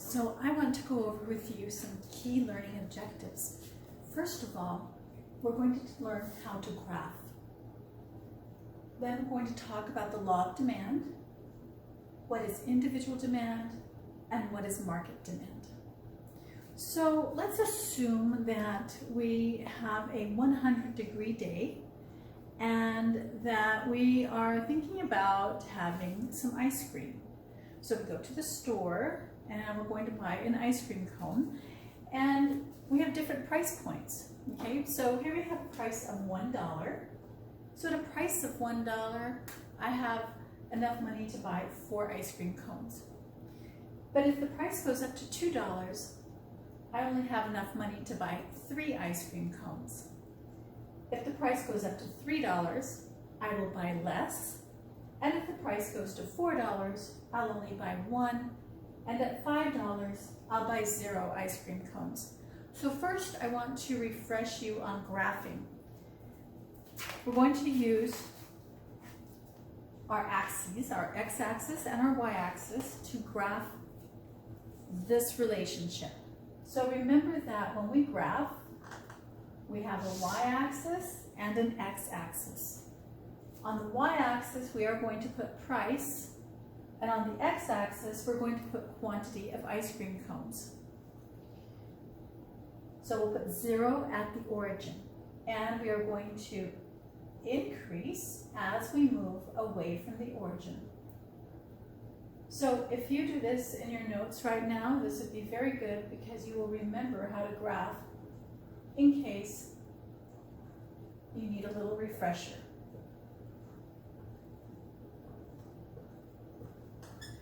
So I want to go over with you some key learning objectives. First of all, we're going to learn how to graph. Then we're going to talk about the law of demand, what is individual demand, and what is market demand. So let's assume that we have a 100-degree day and that we are thinking about having some ice cream. So we go to the store and we're going to buy an ice cream cone, and we have different price points. Okay, so here we have a price of $1. So at a price of $1, I have enough money to buy 4 ice cream cones. But if the price goes up to $2, I only have enough money to buy 3 ice cream cones. If the price goes up to $3, I will buy less. And if the price goes to $4, I'll only buy 1. And at $5, I'll buy 0 ice cream cones. So first, I want to refresh you on graphing. We're going to use our axes, our x-axis and our y-axis, to graph this relationship. So remember that when we graph, we have a y-axis and an x-axis. On the y-axis, we are going to put price, and on the x-axis, we're going to put quantity of ice cream cones. So we'll put 0 at the origin, and we are going to increase as we move away from the origin. So if you do this in your notes right now, this would be very good because you will remember how to graph in case you need a little refresher.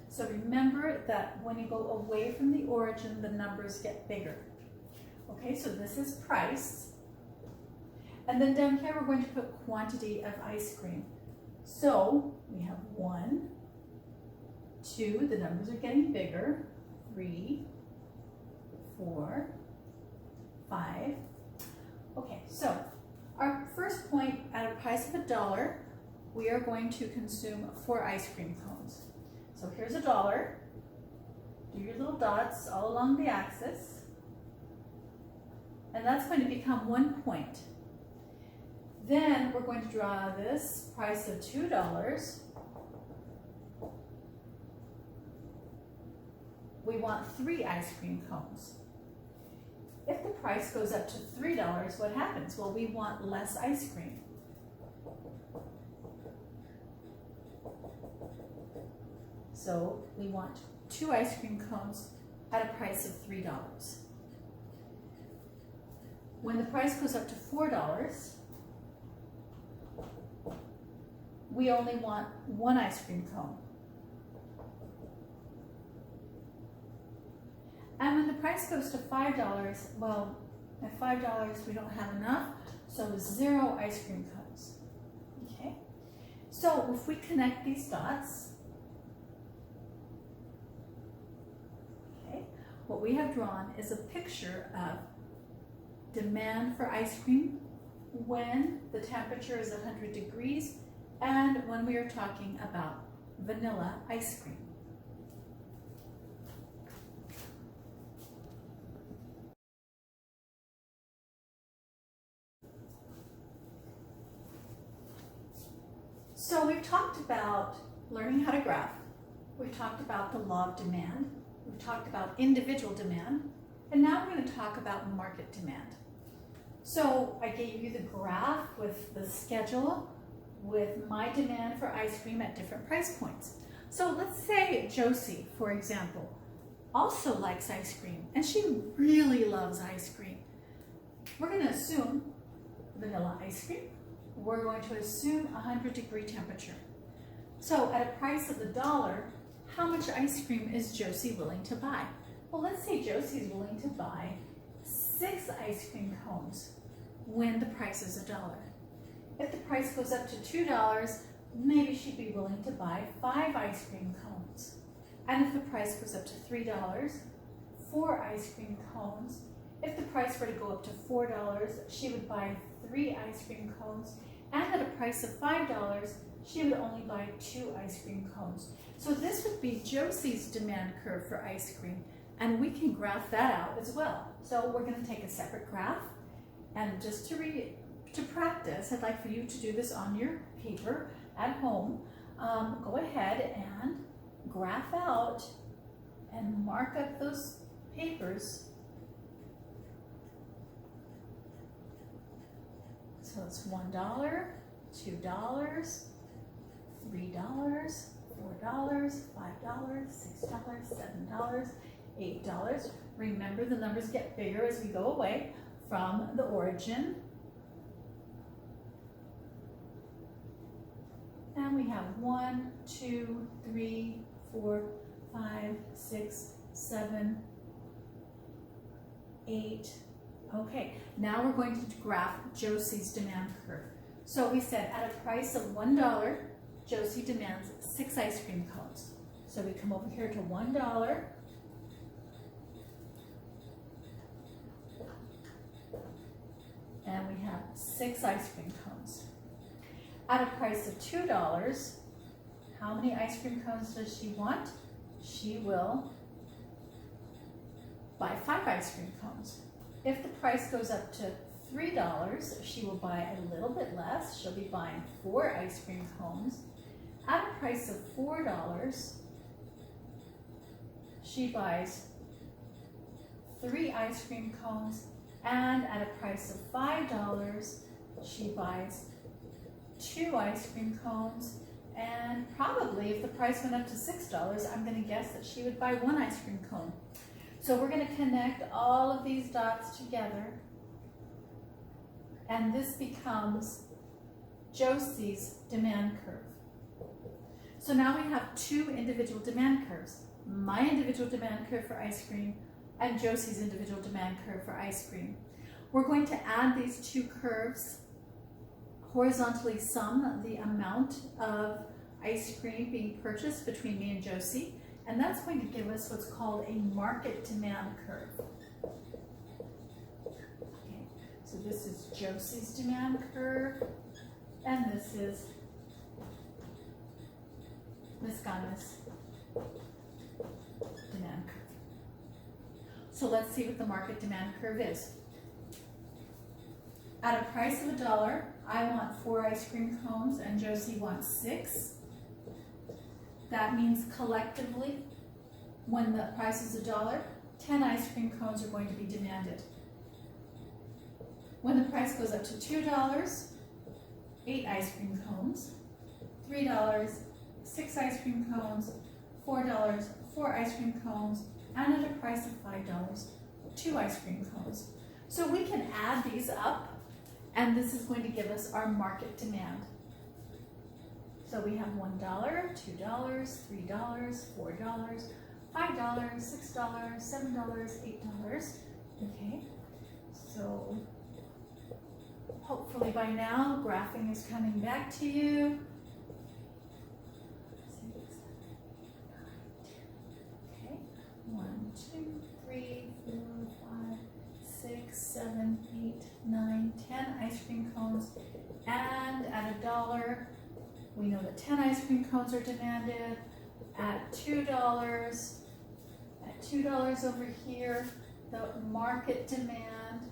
So remember that when you go away from the origin, the numbers get bigger. Okay, so this is price. And then down here, we're going to put quantity of ice cream. So we have 1, 2, the numbers are getting bigger, 3, 4, 5. Okay, so our first point, at a price of $1, we are going to consume 4 ice cream cones. So here's $1. Do your little dots all along the axis. And that's going to become 1 point. Then we're going to draw this price of $2. We want 3 ice cream cones. If the price goes up to $3, what happens? Well, we want less ice cream. So we want 2 ice cream cones at a price of $3. When the price goes up to $4, we only want 1 ice cream cone. And when the price goes to $5, well, at $5 we don't have enough, so 0 ice cream cones. Okay? So if we connect these dots, okay, what we have drawn is a picture of demand for ice cream when the temperature is 100 degrees and when we are talking about vanilla ice cream. So we've talked about learning how to graph. We've talked about the law of demand. We've talked about individual demand. And now we're going to talk about market demand. So I gave you the graph with the schedule with my demand for ice cream at different price points. So let's say Josie, for example, also likes ice cream, and she really loves ice cream. We're going to assume vanilla ice cream. We're going to assume 100-degree temperature. So at a price of $1, how much ice cream is Josie willing to buy? Well, let's say Josie is willing to buy 6 ice cream cones when the price is $1. If the price goes up to $2, maybe she'd be willing to buy 5 ice cream cones. And if the price goes up to $3, 4 ice cream cones. If the price were to go up to $4, she would buy 3 ice cream cones. And at a price of $5, she would only buy 2 ice cream cones. So this would be Josie's demand curve for ice cream. And we can graph that out as well. So we're going to take a separate graph, and just to practice, I'd like for you to do this on your paper at home. Go ahead and graph out and mark up those papers. So it's $1, $2, $3, $4, $5, $6, $7, $8. Remember, the numbers get bigger as we go away from the origin. And we have 1, 2, 3, 4, 5, 6, 7, 8. Okay, now we're going to graph Josie's demand curve. So we said at a price of $1, Josie demands 6 ice cream cones. So we come over here to $1. And we have 6 ice cream cones. At a price of $2, how many ice cream cones does she want? She will buy 5 ice cream cones. If the price goes up to $3, she will buy a little bit less. She'll be buying 4 ice cream cones. At a price of $4, she buys 3 ice cream cones. And at a price of $5, she buys 2 ice cream cones. And probably if the price went up to $6, I'm going to guess that she would buy 1 ice cream cone. So we're going to connect all of these dots together, and this becomes Josie's demand curve. So now we have 2 individual demand curves, my individual demand curve for ice cream and Josie's individual demand curve for ice cream. We're going to add these 2 curves, horizontally sum the amount of ice cream being purchased between me and Josie, and that's going to give us what's called a market demand curve. Okay, so this is Josie's demand curve, and this is Miss Ghana's demand curve. So let's see what the market demand curve is. At a price of $1, I want 4 ice cream cones and Josie wants 6. That means collectively, when the price is $1, 10 ice cream cones are going to be demanded. When the price goes up to $2, 8 ice cream cones, $3, 6 ice cream cones, $4, 4 ice cream cones, and at a price of $5, 2 ice cream cones. So we can add these up, and this is going to give us our market demand. So we have $1, $2, $3, $4, $5, $6, $7, $8. Okay, so hopefully by now graphing is coming back to you. Okay, 1, 2, 3, 4, 5, 6, 7, 8, 9, 10 ice cream cones, and at $1, we know that 10 ice cream cones are demanded. At $2, over here, the market demand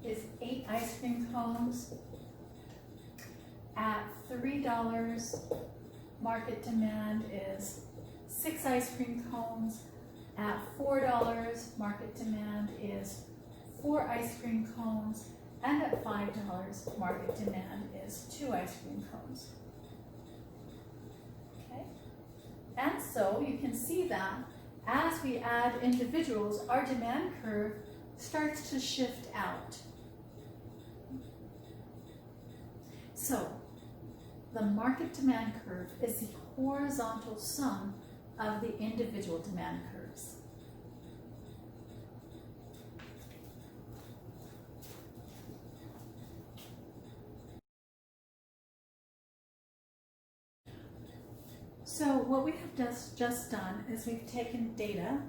is 8 ice cream cones. At $3, market demand is 6 ice cream cones. At $4, market demand is 4 ice cream cones. And at $5, market demand is 2 ice cream cones. Okay? And so you can see that as we add individuals, our demand curve starts to shift out. So the market demand curve is the horizontal sum of the individual demand curves. So what we have just done is we've taken data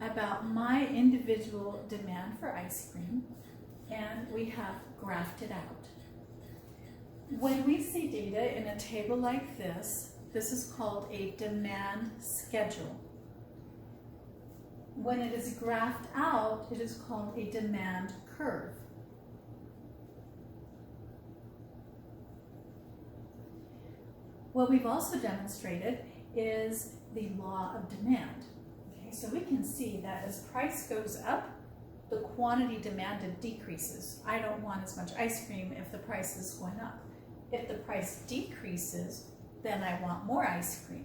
about my individual demand for ice cream, and we have graphed it out. When we see data in a table like this, this is called a demand schedule. When it is graphed out, it is called a demand curve. What we've also demonstrated is the law of demand. Okay, so we can see that as price goes up, the quantity demanded decreases. I don't want as much ice cream if the price is going up. If the price decreases, then I want more ice cream.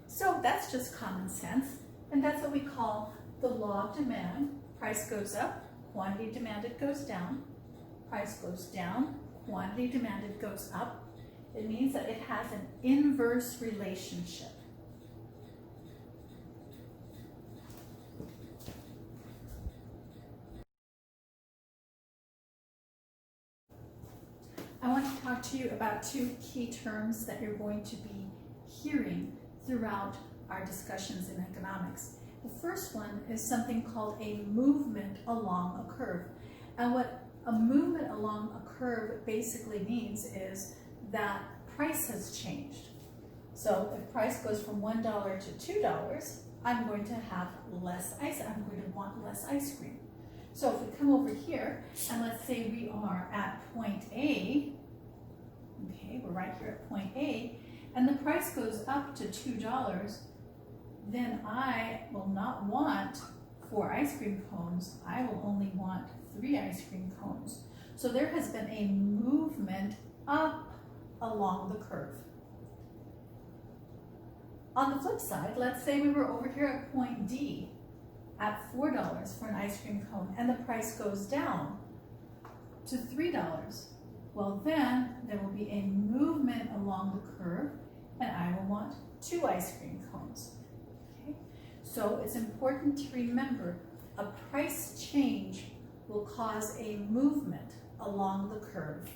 So that's just common sense, and that's what we call the law of demand. Price goes up, quantity demanded goes down. Price goes down, quantity demanded goes up. It means that it has an inverse relationship. I want to talk to you about two key terms that you're going to be hearing throughout our discussions in economics. The first one is something called a movement along a curve. And what a movement along a curve basically means is that price has changed. So if price goes from $1 to $2, I'm going to have less ice. I'm going to want less ice cream. So if we come over here and let's say we are at point A, okay, we're right here at point A, and the price goes up to $2, then I will not want 4 ice cream cones. I will only want 3 ice cream cones. So there has been a movement up along the curve. On the flip side, let's say we were over here at point D at $4 for an ice cream cone and the price goes down to $3. Well, then there will be a movement along the curve and I will want 2 ice cream cones. Okay? So it's important to remember a price change will cause a movement along the curve.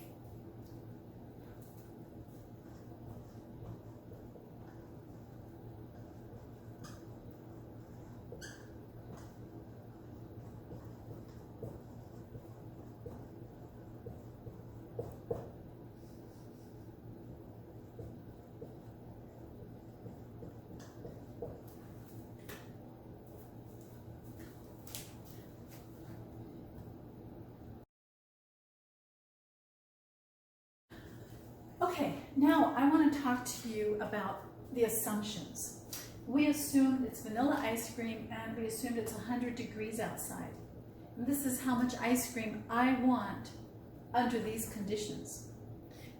Okay, now I want to talk to you about the assumptions. We assumed it's vanilla ice cream and we assumed it's 100 degrees outside. And this is how much ice cream I want under these conditions.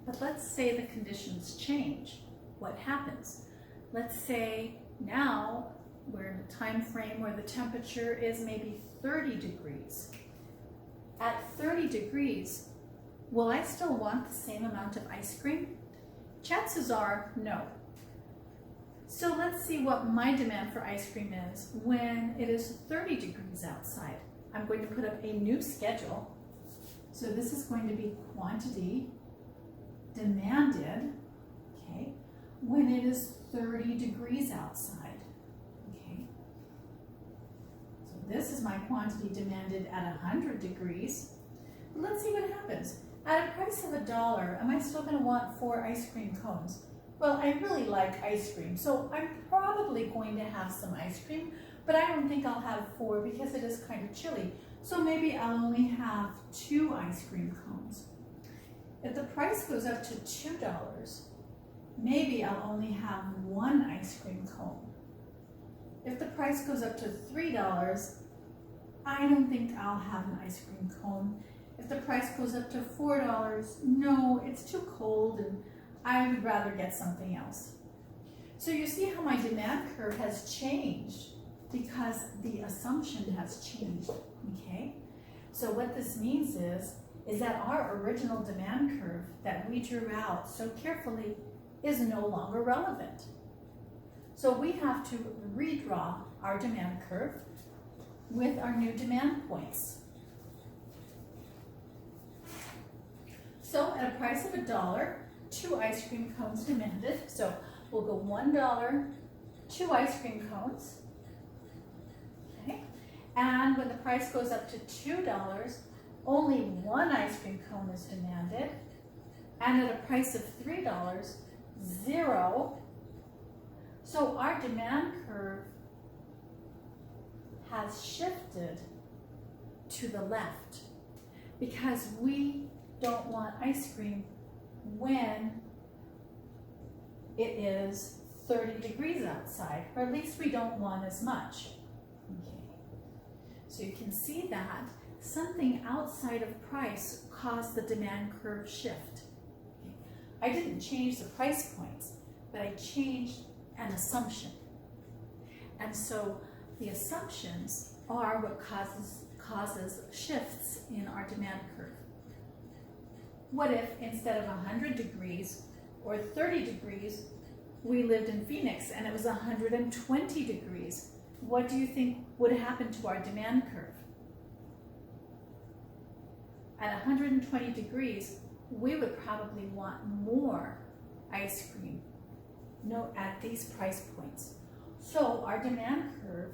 But let's say the conditions change. What happens? Let's say now we're in a time frame where the temperature is maybe 30 degrees. At 30 degrees, will I still want the same amount of ice cream? Chances are no. So let's see what my demand for ice cream is when it is 30 degrees outside. I'm going to put up a new schedule. So this is going to be quantity demanded, okay, when it is 30 degrees outside, okay. So this is my quantity demanded at 100 degrees. But let's see what happens. At a price of $1, am I still going to want 4 ice cream cones? Well, I really like ice cream, so I'm probably going to have some ice cream, but I don't think I'll have 4 because it is kind of chilly. So maybe I'll only have 2 ice cream cones. If the price goes up to $2, maybe I'll only have 1 ice cream cone. If the price goes up to $3, I don't think I'll have an ice cream cone. If the price goes up to $4, no, it's too cold and I would rather get something else. So you see how my demand curve has changed because the assumption has changed, okay? So what this means is that our original demand curve that we drew out so carefully is no longer relevant. So we have to redraw our demand curve with our new demand points. So at a price of $1, 2 ice cream cones demanded. So we'll go $1, 2 ice cream cones. Okay. And when the price goes up to $2, only 1 ice cream cone is demanded. And at a price of $3, 0. So our demand curve has shifted to the left because we don't want ice cream when it is 30 degrees outside, or at least we don't want as much. Okay. So you can see that something outside of price caused the demand curve shift. Okay. I didn't change the price points, but I changed an assumption. And so the assumptions are what causes shifts in our demand curve. What if instead of 100 degrees or 30 degrees, we lived in Phoenix and it was 120 degrees? What do you think would happen to our demand curve? At 120 degrees, we would probably want more ice cream. Note at these price points. So our demand curve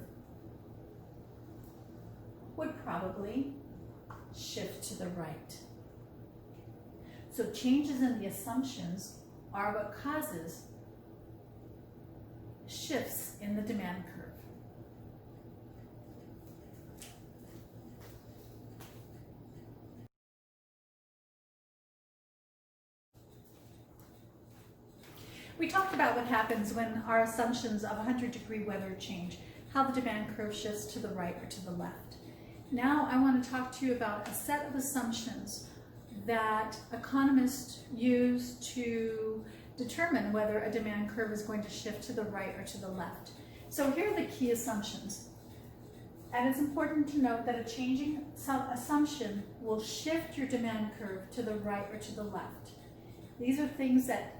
would probably shift to the right. So changes in the assumptions are what causes shifts in the demand curve. We talked about what happens when our assumptions of 100-degree weather change, how the demand curve shifts to the right or to the left. Now I want to talk to you about a set of assumptions that economists use to determine whether a demand curve is going to shift to the right or to the left. So here are the key assumptions. And it's important to note that a changing assumption will shift your demand curve to the right or to the left. These are things that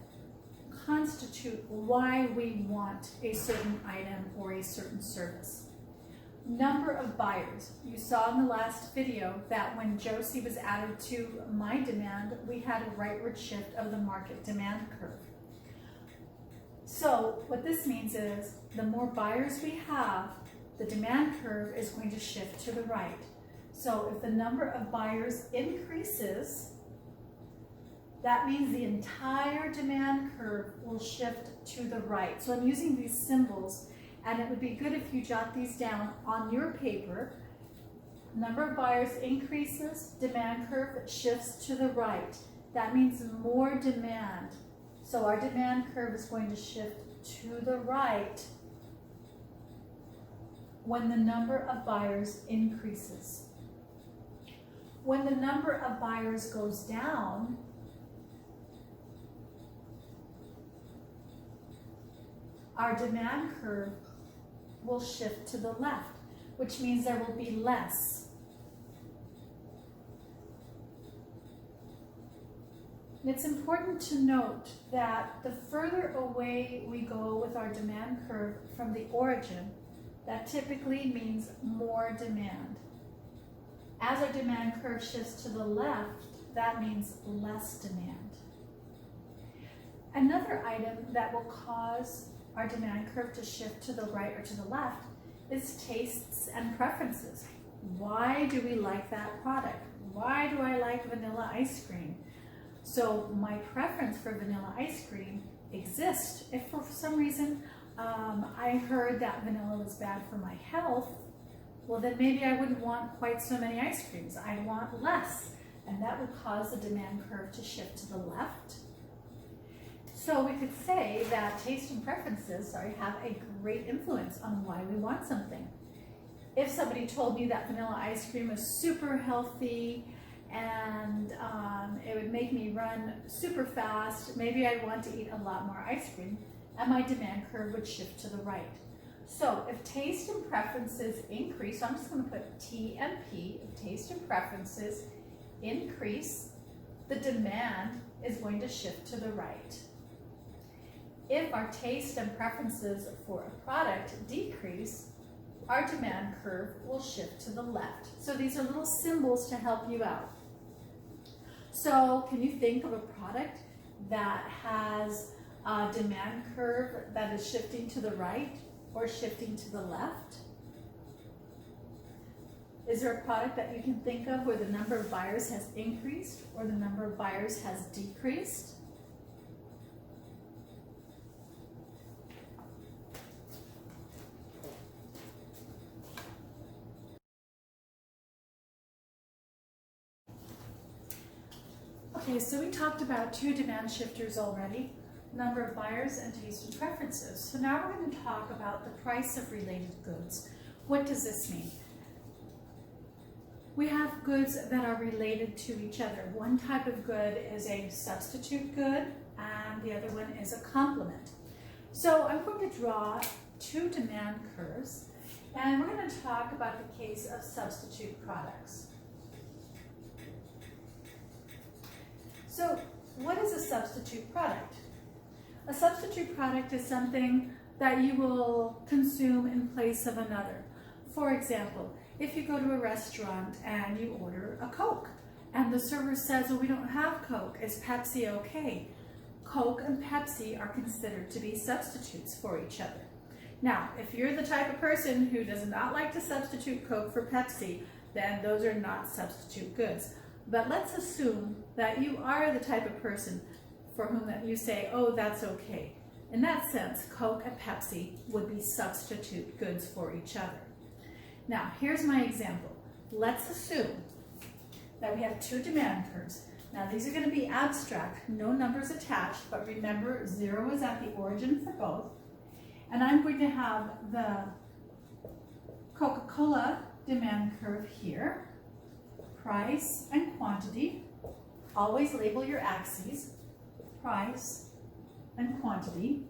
constitute why we want a certain item or a certain service. Number of buyers. You saw in the last video that when Josie was added to my demand, we had a rightward shift of the market demand curve. So what this means is the more buyers we have, the demand curve is going to shift to the right. So if the number of buyers increases, that means the entire demand curve will shift to the right. So I'm using these symbols, and it would be good if you jot these down on your paper. Number of buyers increases, demand curve shifts to the right. That means more demand. So our demand curve is going to shift to the right when the number of buyers increases. When the number of buyers goes down, our demand curve will shift to the left, which means there will be less. And it's important to note that the further away we go with our demand curve from the origin, that typically means more demand. As our demand curve shifts to the left, that means less demand. Another item that will cause our demand curve to shift to the right or to the left is tastes and preferences. Why do we like that product? Why do I like vanilla ice cream? So my preference for vanilla ice cream exists. If for some reason I heard that vanilla was bad for my health, well then maybe I wouldn't want quite so many ice creams. I'd want less, and that would cause the demand curve to shift to the left. So we could say that taste and preferences have a great influence on why we want something. If somebody told me that vanilla ice cream is super healthy and it would make me run super fast, maybe I'd want to eat a lot more ice cream, and my demand curve would shift to the right. So if taste and preferences increase, so I'm just going to put T and P, if taste and preferences increase, the demand is going to shift to the right. If our taste and preferences for a product decrease, our demand curve will shift to the left. So these are little symbols to help you out. So can you think of a product that has a demand curve that is shifting to the right or shifting to the left? Is there a product that you can think of where the number of buyers has increased or the number of buyers has decreased? Okay, so we talked about two demand shifters already, number of buyers and taste and preferences. So now we're going to talk about the price of related goods. What does this mean? We have goods that are related to each other. One type of good is a substitute good and the other one is a complement. So I'm going to draw two demand curves and we're going to talk about the case of substitute products. So what is a substitute product? A substitute product is something that you will consume in place of another. For example, if you go to a restaurant and you order a Coke and the server says, oh, we don't have Coke, is Pepsi okay? Coke and Pepsi are considered to be substitutes for each other. Now, if you're the type of person who does not like to substitute Coke for Pepsi, then those are not substitute goods. But let's assume that you are the type of person for whom that you say, oh, that's okay. In that sense, Coke and Pepsi would be substitute goods for each other. Now, here's my example. Let's assume that we have two demand curves. Now, these are going to be abstract, no numbers attached, but remember, 0 is at the origin for both. And I'm going to have the Coca-Cola demand curve here. Price and quantity. Always label your axes. Price and quantity.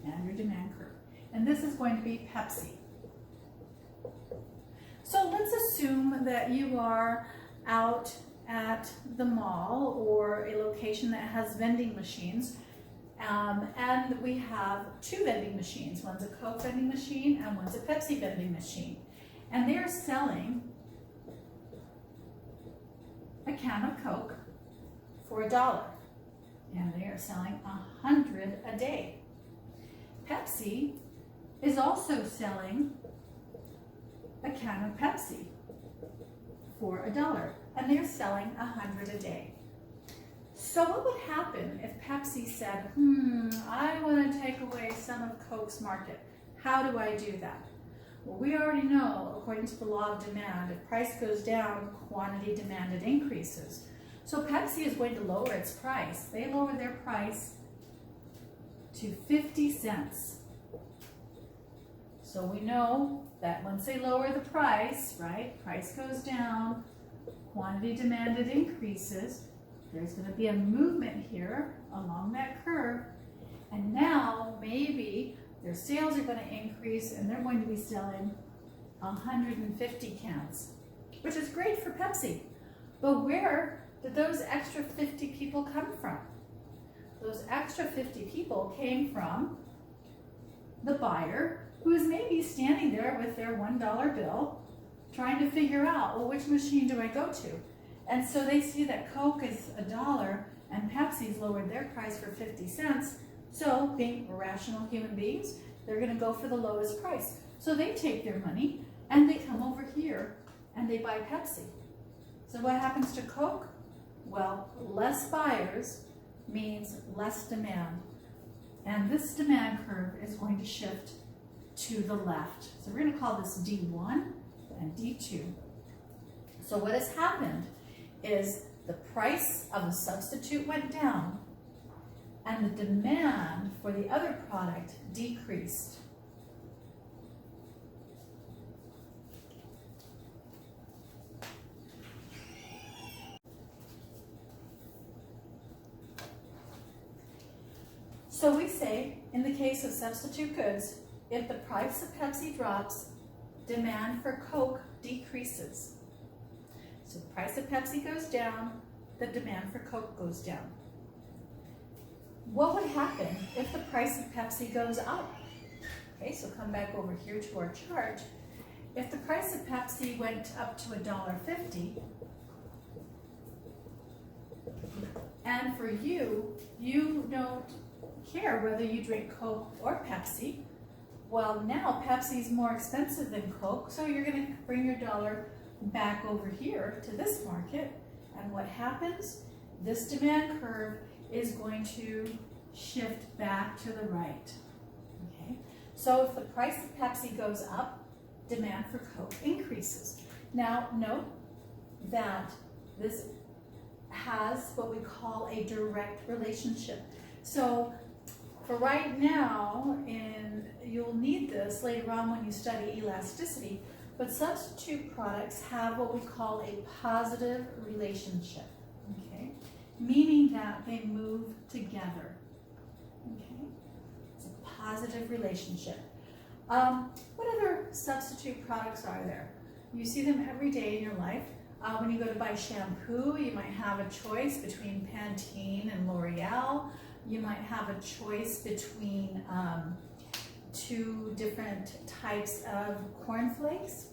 And your demand curve. And this is going to be Pepsi. So let's assume that you are out at the mall or a location that has vending machines. And we have two vending machines. One's a Coke vending machine and one's a Pepsi vending machine. And they're selling a can of Coke for $1, and they are selling 100 a day. Pepsi is also selling a can of Pepsi for $1, and they're selling 100 a day. So what would happen if Pepsi said, I want to take away some of Coke's market? How do I do that? Well, we already know, according to the law of demand, if price goes down, quantity demanded increases. So Pepsi is going to lower its price. They lower their price to 50 cents. So we know that once they lower the price, right, price goes down, quantity demanded increases. There's going to be a movement here along that curve. And now maybe their sales are going to increase and they're going to be selling 150 cans, which is great for Pepsi. But where did those extra 50 people come from? Those extra 50 people came from the buyer who is maybe standing there with their $1 bill trying to figure out, well, which machine do I go to? And so they see that Coke is $1 and Pepsi's lowered their price for 50 cents. So, being rational human beings, they're going to go for the lowest price. So they take their money and they come over here and they buy Pepsi. So what happens to Coke? Well, less buyers means less demand. And this demand curve is going to shift to the left. So we're going to call this D1 and D2. So what has happened is the price of the substitute went down and the demand for the other product decreased. So we say, in the case of substitute goods, if the price of Pepsi drops, demand for Coke decreases. So the price of Pepsi goes down, the demand for Coke goes down. What would happen if the price of Pepsi goes up? Okay, so come back over here to our chart. If the price of Pepsi went up to $1.50, and for you, you don't care whether you drink Coke or Pepsi, well, now Pepsi's more expensive than Coke, so you're going to bring your dollar back over here to this market, and what happens? This demand curve is going to shift back to the right. Okay, so if the price of Pepsi goes up, demand for Coke increases. Now, note that this has what we call a direct relationship. So for right now, you'll need this later on when you study elasticity, but substitute products have what we call a positive relationship, okay? Meaning that they move together, okay? It's a positive relationship. What other substitute products are there? You see them every day in your life. When you go to buy shampoo, you might have a choice between Pantene and L'Oreal. You might have a choice between two different types of cornflakes,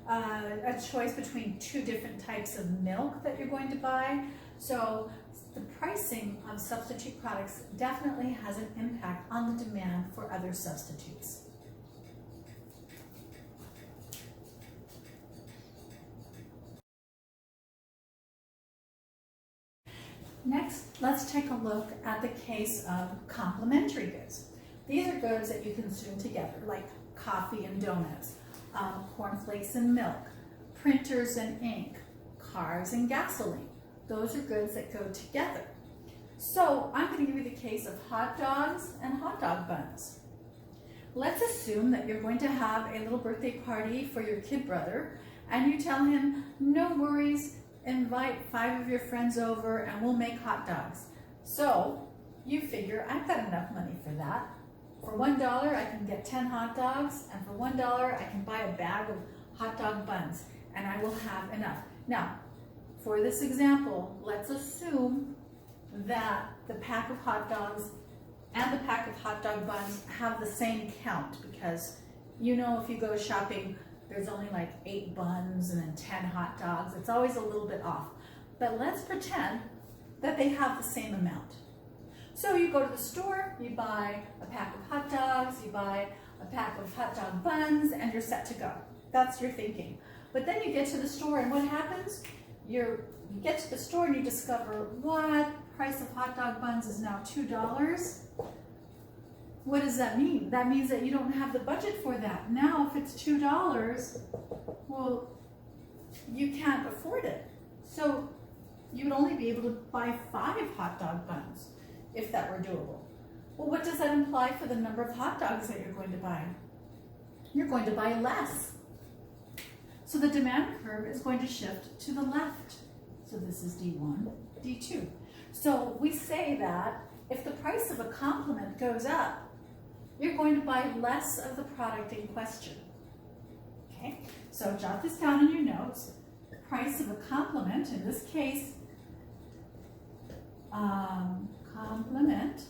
a choice between two different types of milk that you're going to buy. So the pricing of substitute products definitely has an impact on the demand for other substitutes. Next, let's take a look at the case of complementary goods. These are goods that you consume together, like coffee and donuts, cornflakes and milk, printers and ink, cars and gasoline. Those are goods that go together. So I'm going to give you the case of hot dogs and hot dog buns. Let's assume that you're going to have a little birthday party for your kid brother, and you tell him, no worries, invite 5 of your friends over and we'll make hot dogs. So you figure, I've got enough money for that. For $1 I can get 10 hot dogs, and for $1 I can buy a bag of hot dog buns, and I will have enough. Now, for this example, let's assume that the pack of hot dogs and the pack of hot dog buns have the same count, because you know, if you go shopping, there's only like 8 buns and then 10 hot dogs. It's always a little bit off. But let's pretend that they have the same amount. So you go to the store, you buy a pack of hot dogs, you buy a pack of hot dog buns, and you're set to go. That's your thinking. But then you get to the store, and what happens? You get to the store and you discover, what? Price of hot dog buns is now $2. What does that mean? That means that you don't have the budget for that. Now, if it's $2, well, you can't afford it. So you would only be able to buy 5 hot dog buns if that were doable. Well, what does that imply for the number of hot dogs that you're going to buy? You're going to buy less. So the demand curve is going to shift to the left. So this is D1, D2. So we say that if the price of a complement goes up, you're going to buy less of the product in question. Okay, so jot this down in your notes. The price of a complement, in this case, complement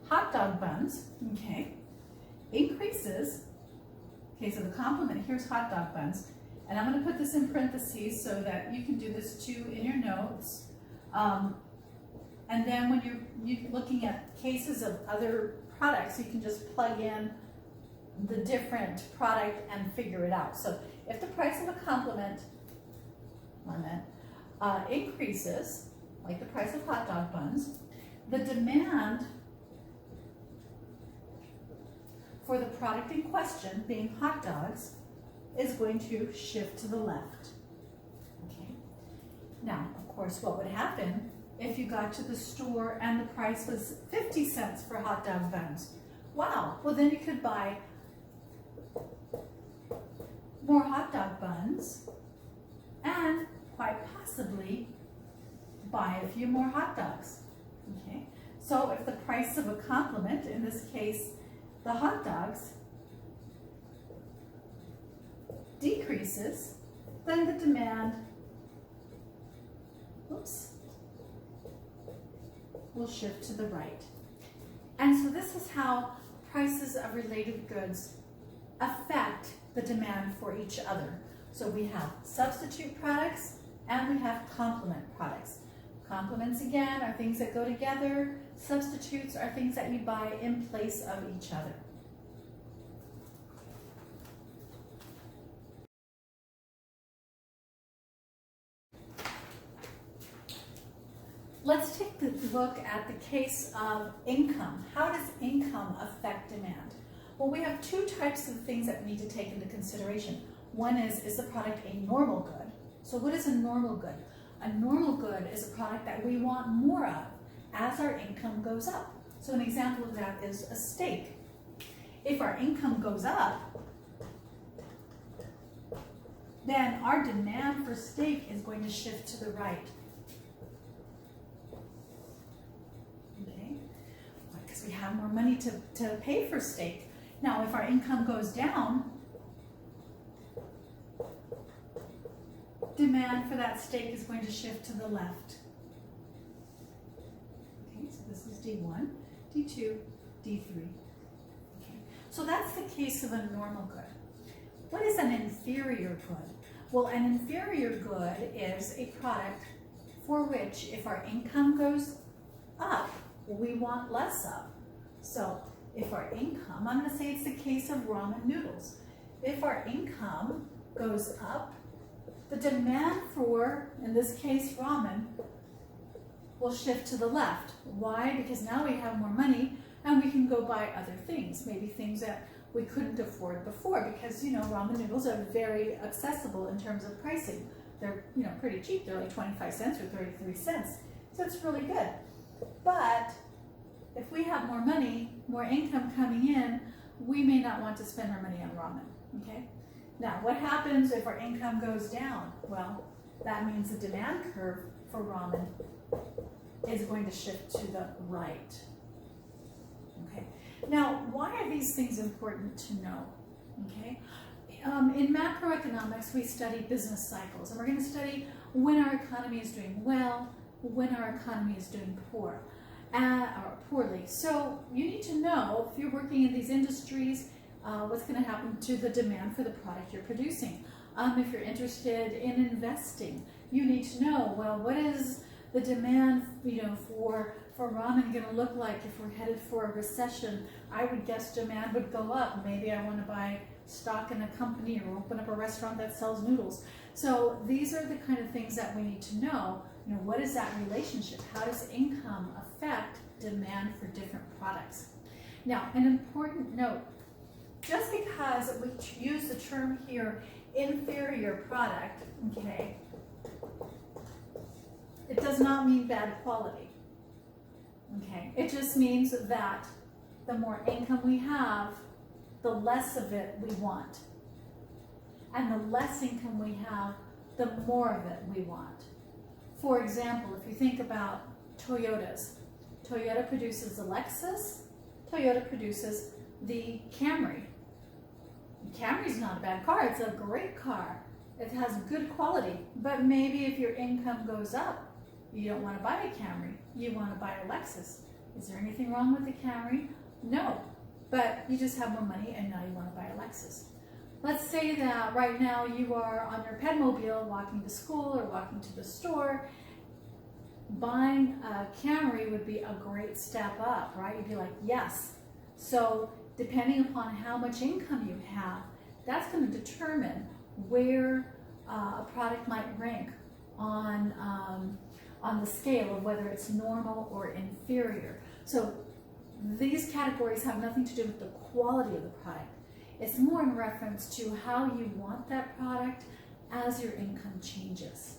hot dog buns, okay, increases. Okay, so the complement, here's hot dog buns, and I'm going to put this in parentheses so that you can do this too in your notes. And then when you're looking at cases of other products, you can just plug in the different product and figure it out. So if the price of a complement increases, like the price of hot dog buns, the demand for the product in question, being hot dogs, is going to shift to the left. Okay. Now, of course, what would happen if you got to the store and the price was 50 cents for hot dog buns? Wow, well then you could buy more hot dog buns and quite possibly buy a few more hot dogs. Okay, so if the price of a complement, in this case the hot dogs, decreases, then the demand, will shift to the right. And so this is how prices of related goods affect the demand for each other. So we have substitute products and we have complement products. Complements, again, are things that go together. Substitutes are things that you buy in place of each other. Let's take a look at the case of income. How does income affect demand? Well, we have 2 types of things that we need to take into consideration. One is the product a normal good? So what is a normal good? A normal good is a product that we want more of as our income goes up. So an example of that is a steak. If our income goes up, then our demand for steak is going to shift to the right. Okay, because we have more money to pay for steak. Now, if our income goes down, demand for that steak is going to shift to the left. Okay, so this is D1, D2, D3. Okay, so that's the case of a normal good. What is an inferior good? Well, an inferior good is a product for which if our income goes up, we want less of. So if our income, I'm going to say it's the case of ramen noodles. If our income goes up, the demand for, in this case, ramen, will shift to the left. Why? Because now we have more money and we can go buy other things, maybe things that we couldn't afford before, because, you know, ramen noodles are very accessible in terms of pricing. They're, you know, pretty cheap. They're like 25 cents or 33 cents. So it's really good. But if we have more money, more income coming in, we may not want to spend our money on ramen, okay? Now, what happens if our income goes down? Well, that means the demand curve for ramen is going to shift to the right, okay? Now, why are these things important to know, okay? In macroeconomics, we study business cycles, and we're going to study when our economy is doing well, when our economy is doing poorly. So you need to know, if you're working in these industries, what's going to happen to the demand for the product you're producing. If you're interested in investing, you need to know, well, what is the demand, you know, for ramen going to look like if we're headed for a recession? I would guess demand would go up. Maybe I want to buy stock in a company or open up a restaurant that sells noodles. So these are the kind of things that we need to know. You know, what is that relationship? How does income affect demand for different products? Now, an important note, just because we use the term here, inferior product, okay, it does not mean bad quality, okay? It just means that the more income we have, the less of it we want. And the less income we have, the more of it we want. For example, if you think about Toyotas, Toyota produces the Lexus, Toyota produces the Camry. Camry's not a bad car, it's a great car. It has good quality, but maybe if your income goes up, you don't want to buy a Camry, you want to buy a Lexus. Is there anything wrong with the Camry? No, but you just have more money and now you want to buy a Lexus. Let's say that right now you are on your pedmobile walking to school or walking to the store. Buying a Camry would be a great step up, right? You'd be like, yes. So depending upon how much income you have, that's going to determine where a product might rank on the scale of whether it's normal or inferior. So these categories have nothing to do with the quality of the product. It's more in reference to how you want that product as your income changes.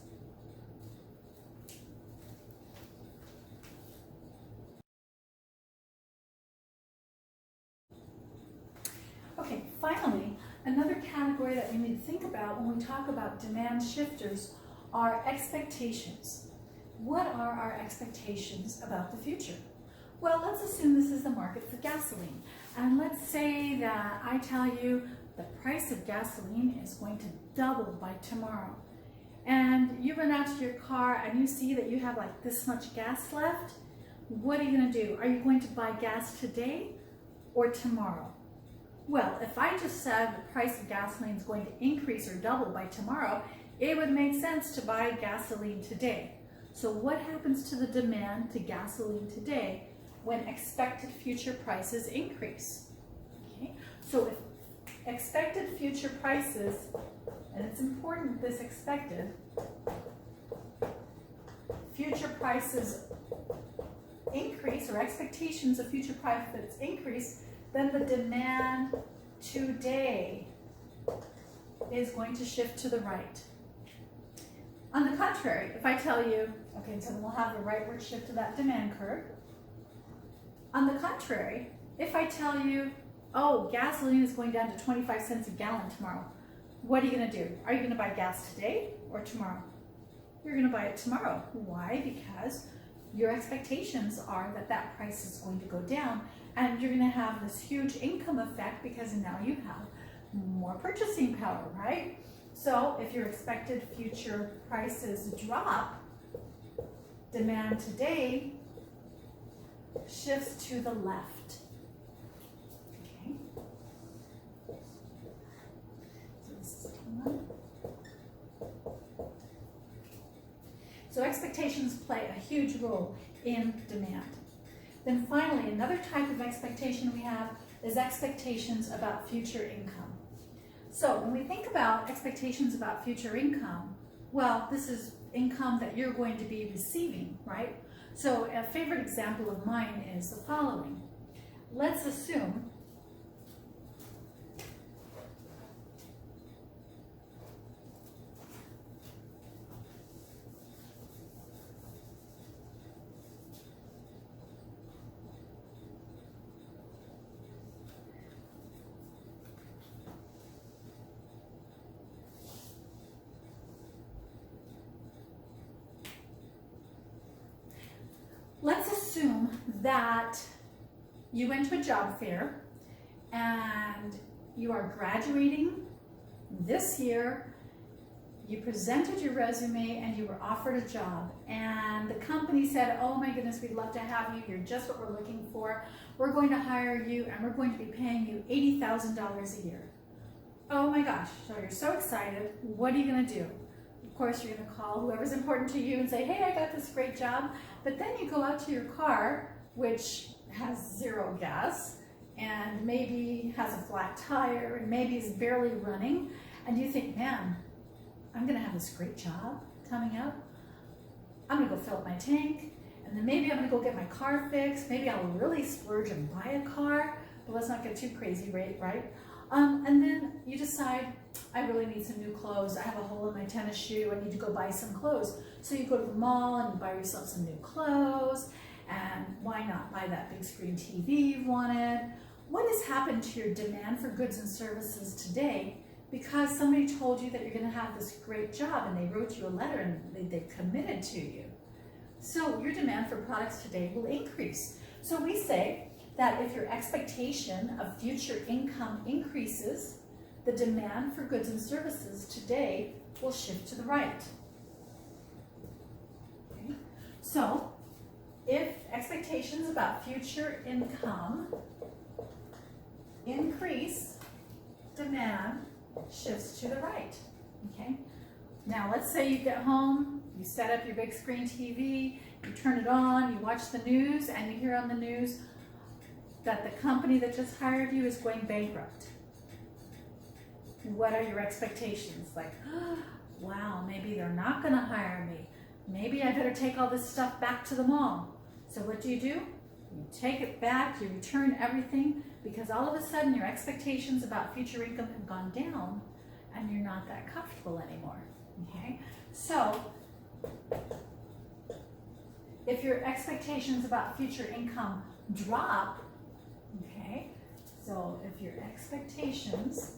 Okay, finally, another category that we need to think about when we talk about demand shifters are expectations. What are our expectations about the future? Well, let's assume this is the market for gasoline. And let's say that I tell you the price of gasoline is going to double by tomorrow. And you run out to your car and you see that you have like this much gas left. What are you going to do? Are you going to buy gas today or tomorrow? Well, if I just said the price of gasoline is going to increase or double by tomorrow, it would make sense to buy gasoline today. So what happens to the demand to gasoline today when expected future prices increase? Okay, so if expected future prices, and it's important this expected, future prices increase, or expectations of future prices increase, then the demand today is going to shift to the right. On the contrary, if I tell you, okay, so we'll have the rightward shift to that demand curve. On the contrary, if I tell you, oh, gasoline is going down to 25 cents a gallon tomorrow, what are you going to do? Are you going to buy gas today or tomorrow? You're going to buy it tomorrow. Why? Because your expectations are that that price is going to go down, and you're going to have this huge income effect because now you have more purchasing power, right? So if your expected future prices drop, demand today shifts to the left. Okay. So this is one. So expectations play a huge role in demand. Then finally, another type of expectation we have is expectations about future income. So when we think about expectations about future income, well, this is income that you're going to be receiving, right? So a favorite example of mine is the following. Let's assume that you went to a job fair and you are graduating this year, you presented your resume and you were offered a job, and the company said, oh my goodness, we'd love to have you, you're just what we're looking for, we're going to hire you and we're going to be paying you $80,000 a year. Oh my gosh, so you're so excited, what are you going to do? Of course, you're going to call whoever's important to you and say, hey, I got this great job. But then you go out to your car, which has zero gas and maybe has a flat tire and maybe is barely running, and you think, man, I'm going to have this great job coming up. I'm going to go fill up my tank, and then maybe I'm going to go get my car fixed. Maybe I'll really splurge and buy a car, but let's not get too crazy, right? And then you decide, I really need some new clothes. I have a hole in my tennis shoe. I need to go buy some clothes. So you go to the mall and buy yourself some new clothes. And why not buy that big screen TV you've wanted? What has happened to your demand for goods and services today because somebody told you that you're going to have this great job and they wrote you a letter and they committed to you? So your demand for products today will increase. So we say that if your expectation of future income increases, the demand for goods and services today will shift to the right. Okay. So if expectations about future income increase, demand shifts to the right. Okay. Now let's say you get home, you set up your big screen TV, you turn it on, you watch the news, and you hear on the news that the company that just hired you is going bankrupt. What are your expectations? Like, oh, wow, maybe they're not going to hire me. Maybe I better take all this stuff back to the mall. So what do? You take it back, you return everything, because all of a sudden your expectations about future income have gone down and you're not that comfortable anymore. Okay? So if your expectations about future income drop, okay, so if your expectations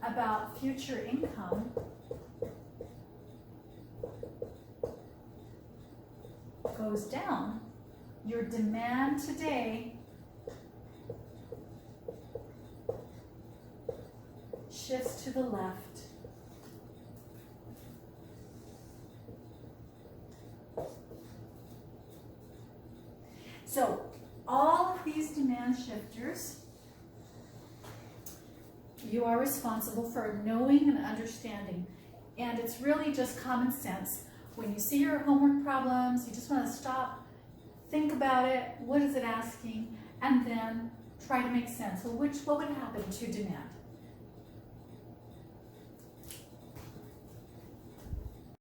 about future income goes down, your demand today shifts to the left. So all of these demand shifters, you are responsible for knowing and understanding. And it's really just common sense. When you see your homework problems, you just want to stop, think about it, what is it asking, and then try to make sense. Well, what would happen to demand?